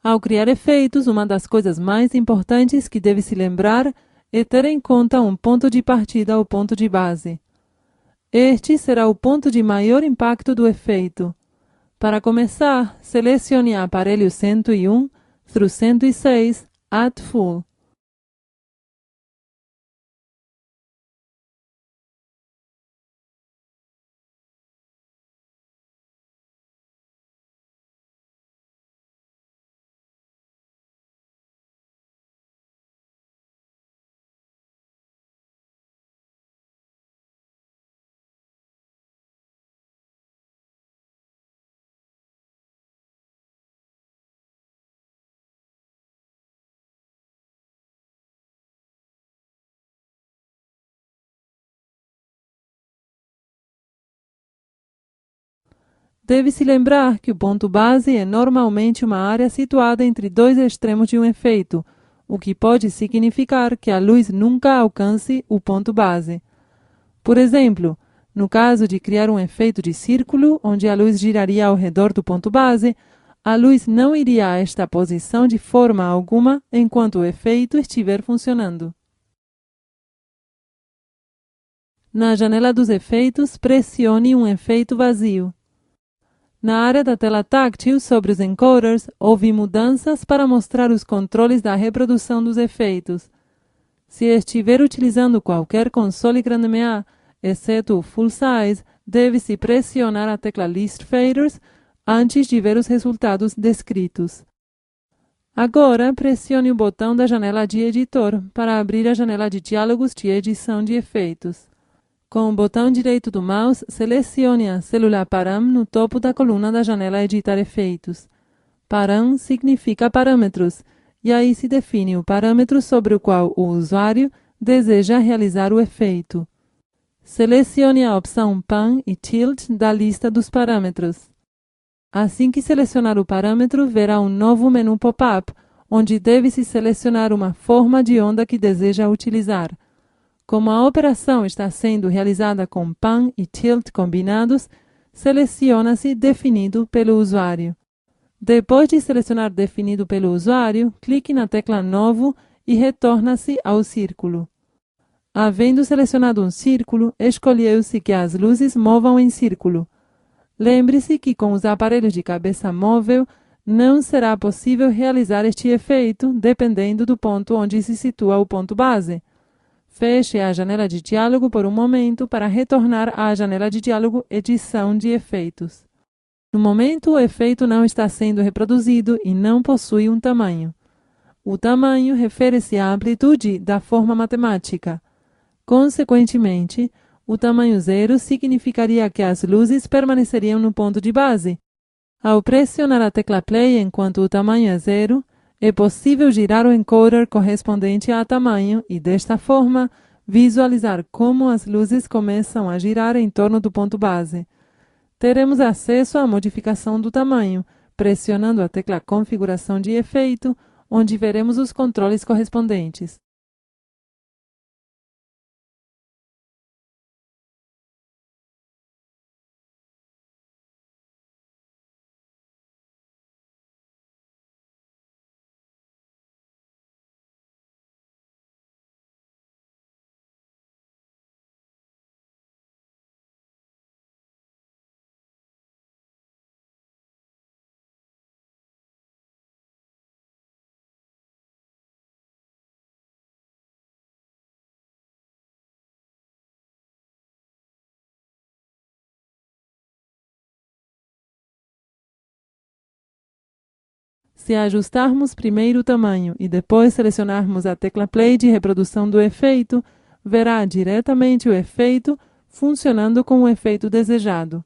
Ao criar efeitos, uma das coisas mais importantes que deve se lembrar é ter em conta um ponto de partida ou ponto de base. Este será o ponto de maior impacto do efeito. Para começar, selecione aparelho 101 through 106 at full. Deve-se lembrar que o ponto base é normalmente uma área situada entre dois extremos de um efeito, o que pode significar que a luz nunca alcance o ponto base. Por exemplo, no caso de criar um efeito de círculo, onde a luz giraria ao redor do ponto base, a luz não iria a esta posição de forma alguma enquanto o efeito estiver funcionando. Na janela dos efeitos, pressione um efeito vazio. Na área da tela táctil sobre os encoders, houve mudanças para mostrar os controles da reprodução dos efeitos. Se estiver utilizando qualquer console GrandMA, exceto o Full Size, deve-se pressionar a tecla List Faders antes de ver os resultados descritos. Agora, pressione o botão da janela de editor para abrir a janela de diálogos de edição de efeitos. Com o botão direito do mouse, selecione a célula Param no topo da coluna da janela Editar efeitos. Param significa parâmetros, e aí se define o parâmetro sobre o qual o usuário deseja realizar o efeito. Selecione a opção Pan e Tilt da lista dos parâmetros. Assim que selecionar o parâmetro, verá um novo menu pop-up, onde deve-se selecionar uma forma de onda que deseja utilizar. Como a operação está sendo realizada com Pan e Tilt combinados, seleciona-se Definido pelo usuário. Depois de selecionar Definido pelo usuário, clique na tecla Novo e retorna-se ao círculo. Havendo selecionado um círculo, escolheu-se que as luzes movam em círculo. Lembre-se que com os aparelhos de cabeça móvel, não será possível realizar este efeito, dependendo do ponto onde se situa o ponto base. Feche a janela de diálogo por um momento para retornar à janela de diálogo Edição de efeitos. No momento, o efeito não está sendo reproduzido e não possui um tamanho. O tamanho refere-se à amplitude da forma matemática. Consequentemente, o tamanho 0 significaria que as luzes permaneceriam no ponto de base. Ao pressionar a tecla Play enquanto o tamanho é 0, é possível girar o encoder correspondente a tamanho e, desta forma, visualizar como as luzes começam a girar em torno do ponto base. Teremos acesso à modificação do tamanho, pressionando a tecla Configuração de efeito, onde veremos os controles correspondentes. Se ajustarmos primeiro o tamanho e depois selecionarmos a tecla Play de reprodução do efeito, verá diretamente o efeito funcionando com o efeito desejado.